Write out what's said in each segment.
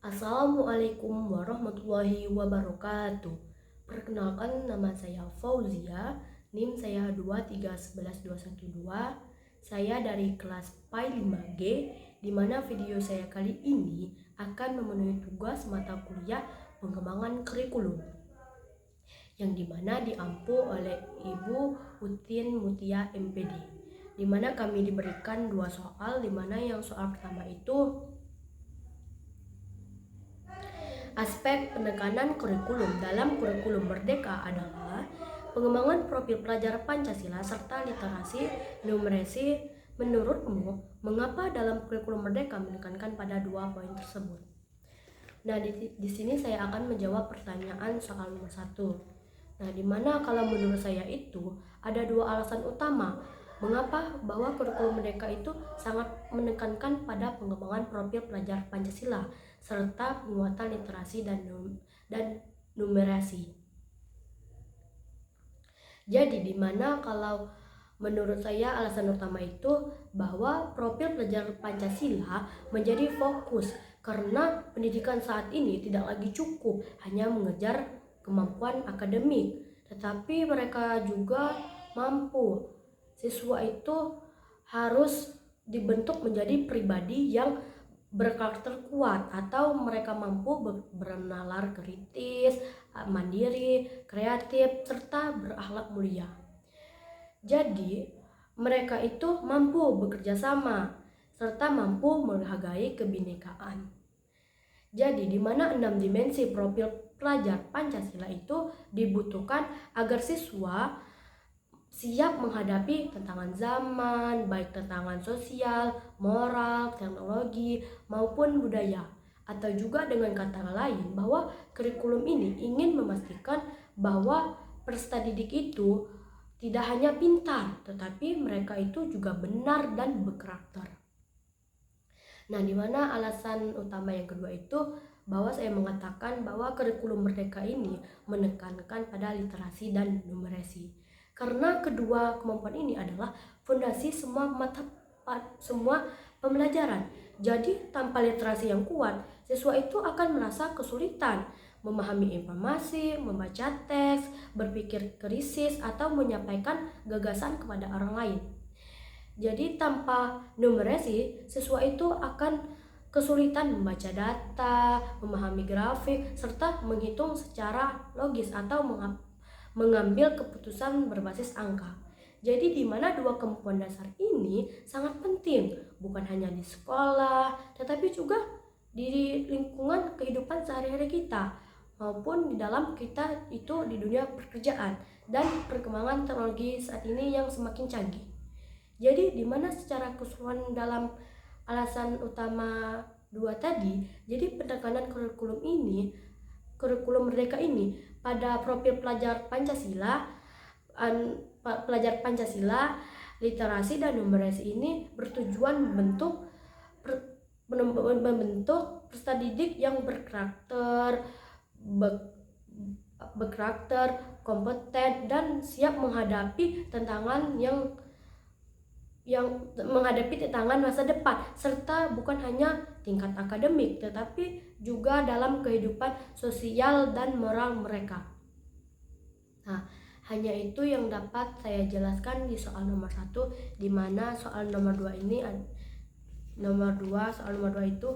Assalamualaikum warahmatullahi wabarakatuh. Perkenalkan, nama saya Fauzia, NIM saya 2311212. Saya dari kelas PAI 5G, di mana video saya kali ini akan memenuhi tugas mata kuliah pengembangan kurikulum, yang dimana diampu oleh Ibu Utin Mutia MPD, di mana kami diberikan dua soal, di mana yang soal pertama itu aspek penekanan kurikulum dalam kurikulum Merdeka adalah pengembangan profil pelajar Pancasila serta literasi numerasi. Menurutmu, mengapa dalam kurikulum Merdeka menekankan pada dua poin tersebut? Nah, di sini saya akan menjawab pertanyaan soal nomor 1. Nah, di mana kalau menurut saya itu ada dua alasan utama mengapa bahwa kurikulum Merdeka itu sangat menekankan pada pengembangan profil pelajar Pancasila serta penguatan literasi dan numerasi. Jadi di mana kalau menurut saya alasan utama itu bahwa profil pelajar Pancasila menjadi fokus karena pendidikan saat ini tidak lagi cukup hanya mengejar kemampuan akademik, tetapi mereka juga mampu. Siswa itu harus dibentuk menjadi pribadi yang berkarakter kuat atau mereka mampu bernalar kritis, mandiri, kreatif, serta berakhlak mulia. Jadi, mereka itu mampu bekerja sama serta mampu menghargai kebinekaan. Jadi, di mana 6 dimensi profil pelajar Pancasila itu dibutuhkan agar siswa siap menghadapi tantangan zaman, baik tantangan sosial, moral, teknologi, maupun budaya. Atau juga dengan kata lain bahwa kurikulum ini ingin memastikan bahwa peserta didik itu tidak hanya pintar, tetapi mereka itu juga benar dan berkarakter. Nah, di mana alasan utama yang kedua itu bahwa saya mengatakan bahwa kurikulum Merdeka ini menekankan pada literasi dan numerasi. Karena kedua kemampuan ini adalah fondasi semua pembelajaran. Jadi tanpa literasi yang kuat, siswa itu akan merasa kesulitan memahami informasi, membaca teks, berpikir kritis, atau menyampaikan gagasan kepada orang lain. Jadi tanpa numerasi, siswa itu akan kesulitan membaca data, memahami grafik, serta menghitung secara logis atau mengambil keputusan berbasis angka. Jadi di mana dua kemampuan dasar ini sangat penting, bukan hanya di sekolah, tetapi juga di lingkungan kehidupan sehari-hari kita, maupun di dalam kita itu di dunia pekerjaan dan perkembangan teknologi saat ini yang semakin canggih. Jadi di mana secara keseluruhan dalam alasan utama dua tadi, jadi penekanan kurikulum Merdeka ini pada profil pelajar Pancasila, literasi dan numerasi ini bertujuan membentuk peserta didik yang berkarakter, kompeten, dan siap menghadapi tantangan masa depan, serta bukan hanya tingkat akademik tetapi juga dalam kehidupan sosial dan moral mereka. Nah, hanya itu yang dapat saya jelaskan di soal nomor 1, di mana soal nomor 2 itu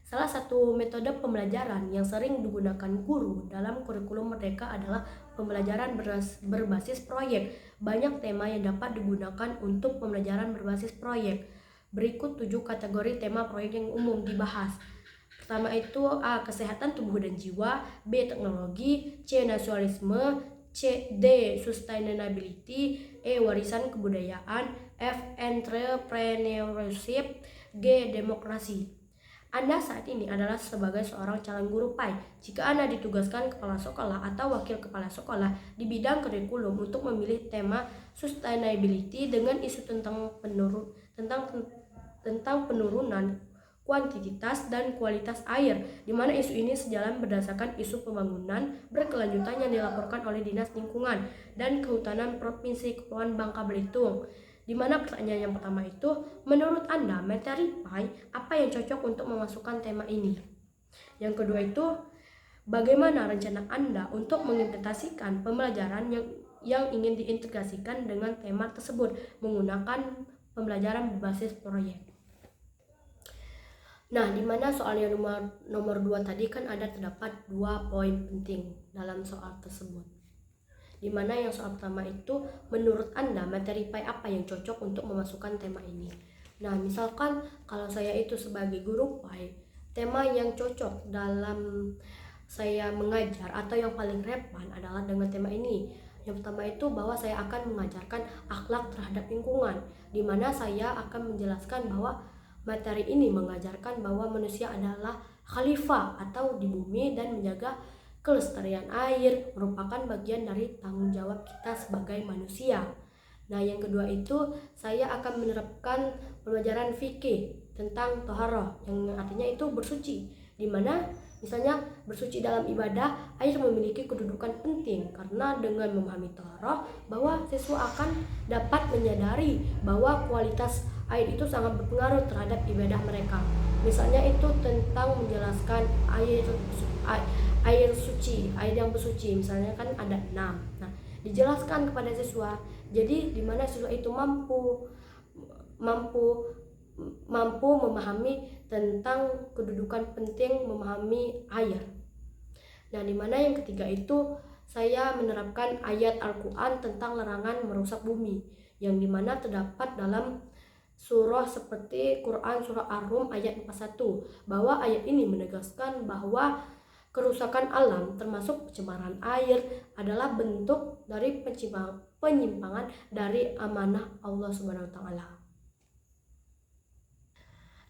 salah satu metode pembelajaran yang sering digunakan guru dalam kurikulum Merdeka adalah pembelajaran berbasis proyek. Banyak tema yang dapat digunakan untuk pembelajaran berbasis proyek. Berikut 7 kategori tema proyek yang umum dibahas. Pertama itu A. Kesehatan tubuh dan jiwa, B. Teknologi, C. Nasionalisme, D. Sustainability, E. Warisan kebudayaan, F. Entrepreneurship, G. Demokrasi. Anda saat ini adalah sebagai seorang calon guru PAI. Jika Anda ditugaskan kepala sekolah atau wakil kepala sekolah di bidang kurikulum untuk memilih tema sustainability dengan isu tentang penurunan kuantitas dan kualitas air, di mana isu ini sejalan berdasarkan isu pembangunan berkelanjutan yang dilaporkan oleh Dinas Lingkungan dan Kehutanan Provinsi Kepulauan Bangka Belitung. Di mana pertanyaan yang pertama itu, menurut Anda materi PAI apa yang cocok untuk memasukkan tema ini? Yang kedua itu, bagaimana rencana Anda untuk mengimplementasikan pembelajaran yang ingin diintegrasikan dengan tema tersebut menggunakan pembelajaran berbasis proyek. Nah, di mana soalnya nomor 2 tadi kan terdapat 2 poin penting dalam soal tersebut. Di mana yang soal pertama itu, menurut Anda materi PAI apa yang cocok untuk memasukkan tema ini? Nah, misalkan kalau saya itu sebagai guru PAI, tema yang cocok dalam saya mengajar atau yang paling relevan adalah dengan tema ini. Yang pertama itu bahwa saya akan mengajarkan akhlak terhadap lingkungan, di mana saya akan menjelaskan bahwa materi ini mengajarkan bahwa manusia adalah khalifah atau di bumi dan menjaga kelestarian air merupakan bagian dari tanggung jawab kita sebagai manusia. Nah, yang kedua itu saya akan menerapkan pelajaran fikih tentang toharoh, yang artinya itu bersuci, di mana misalnya bersuci dalam ibadah, air memiliki kedudukan penting karena dengan memahami toharoh bahwa siswa akan dapat menyadari bahwa kualitas air itu sangat berpengaruh terhadap ibadah mereka. Misalnya itu tentang menjelaskan air suci, air yang bersuci, misalnya kan ada 6. Nah, dijelaskan kepada siswa. Jadi di mana siswa itu mampu memahami tentang kedudukan penting memahami air. Nah, di mana yang ketiga itu saya menerapkan ayat Al-Quran tentang larangan merusak bumi, yang dimana terdapat dalam surah seperti Quran surah Ar-Rum ayat 41, bahwa ayat ini menegaskan bahwa kerusakan alam termasuk pencemaran air adalah bentuk dari penyimpangan dari amanah Allah Subhanahu wa taala.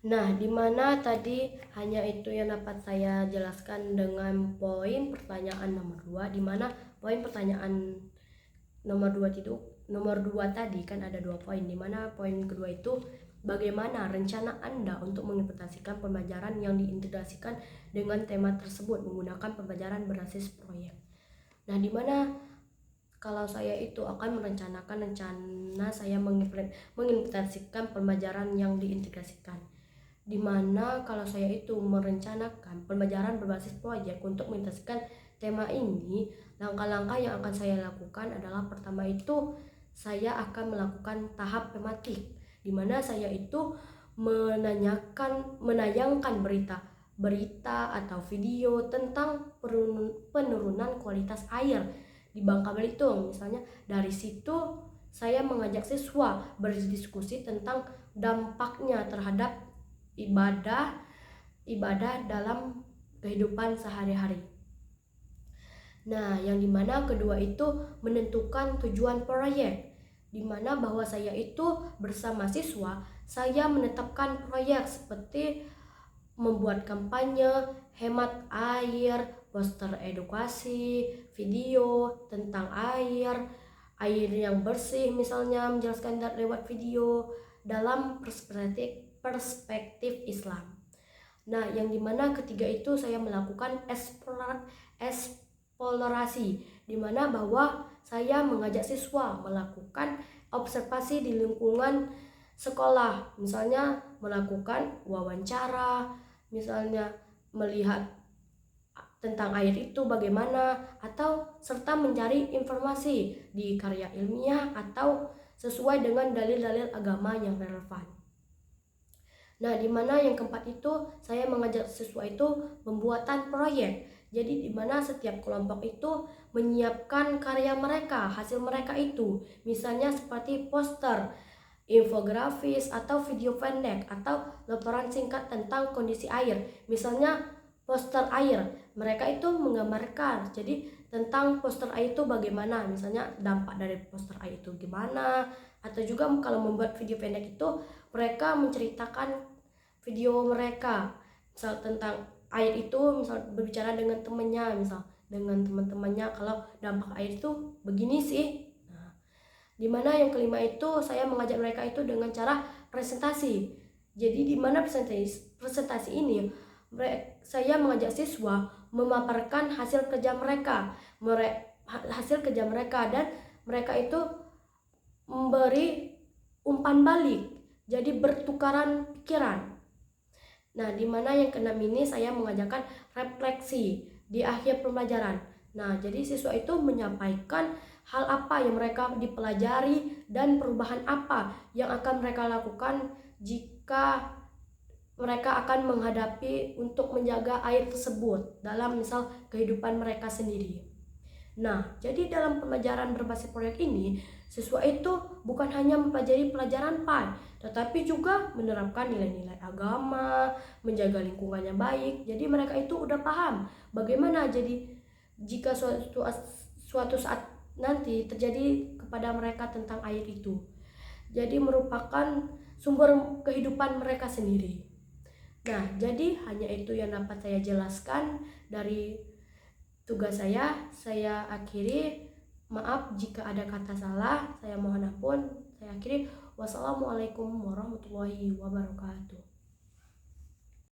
Nah, di mana tadi hanya itu yang dapat saya jelaskan dengan poin pertanyaan nomor 2, di mana poin pertanyaan nomor 2 tadi kan ada 2 poin, di mana poin kedua itu bagaimana rencana Anda untuk mengimplementasikan pembelajaran yang diintegrasikan dengan tema tersebut menggunakan pembelajaran berbasis proyek. Nah, di mana kalau saya itu akan merencanakan rencana saya mengimplementasikan pembelajaran yang diintegrasikan. Di mana kalau saya itu merencanakan pembelajaran berbasis proyek untuk mengintegrasikan tema ini, langkah-langkah yang akan saya lakukan adalah pertama itu saya akan melakukan tahap tematik, di mana saya itu menayangkan berita atau video tentang penurunan kualitas air di Bangka Belitung. Misalnya dari situ saya mengajak siswa berdiskusi tentang dampaknya terhadap ibadah dalam kehidupan sehari-hari. Nah, yang dimana kedua itu menentukan tujuan proyek, dimana bahwa saya itu bersama siswa saya menetapkan proyek seperti membuat kampanye hemat air, poster edukasi, video tentang air yang bersih, misalnya menjelaskan lewat video dalam perspektif Islam. Nah, yang dimana ketiga itu saya melakukan eksplorasi, dimana bahwa saya mengajak siswa melakukan observasi di lingkungan sekolah, misalnya melakukan wawancara, misalnya melihat tentang air itu bagaimana, atau serta mencari informasi di karya ilmiah atau sesuai dengan dalil-dalil agama yang relevan. Nah, di mana yang keempat itu saya mengajak siswa itu pembuatan proyek. Jadi di mana setiap kelompok itu menyiapkan karya mereka, hasil mereka itu, misalnya seperti poster, infografis atau video pendek atau laporan singkat tentang kondisi air. Misalnya poster air, mereka itu menggambarkan jadi tentang poster air itu bagaimana, misalnya dampak dari poster air itu gimana, atau juga kalau membuat video pendek itu mereka menceritakan video mereka, misal tentang air itu, misal berbicara dengan temannya, misal dengan teman-temannya kalau dampak air itu begini sih. Nah, dimana yang kelima itu saya mengajak mereka itu dengan cara presentasi. Jadi di mana presentasi ini saya mengajak siswa memaparkan hasil kerja mereka dan mereka itu memberi umpan balik, jadi bertukaran pikiran. Nah, di mana yang keenam ini saya mengajarkan refleksi di akhir pembelajaran. Nah, jadi siswa itu menyampaikan hal apa yang mereka dipelajari dan perubahan apa yang akan mereka lakukan jika mereka akan menghadapi untuk menjaga air tersebut dalam misal kehidupan mereka sendiri. Nah, jadi dalam pembelajaran berbasis proyek ini, siswa itu bukan hanya mempelajari pelajaran PAI, tetapi juga menerapkan nilai-nilai agama, menjaga lingkungannya baik. Jadi mereka itu udah paham bagaimana jadi jika suatu saat nanti terjadi kepada mereka tentang air itu. Jadi merupakan sumber kehidupan mereka sendiri. Nah, jadi hanya itu yang dapat saya jelaskan dari tugas saya. Saya akhiri. Maaf jika ada kata salah, saya mohon ampun. Saya akhiri. Wassalamualaikum warahmatullahi wabarakatuh.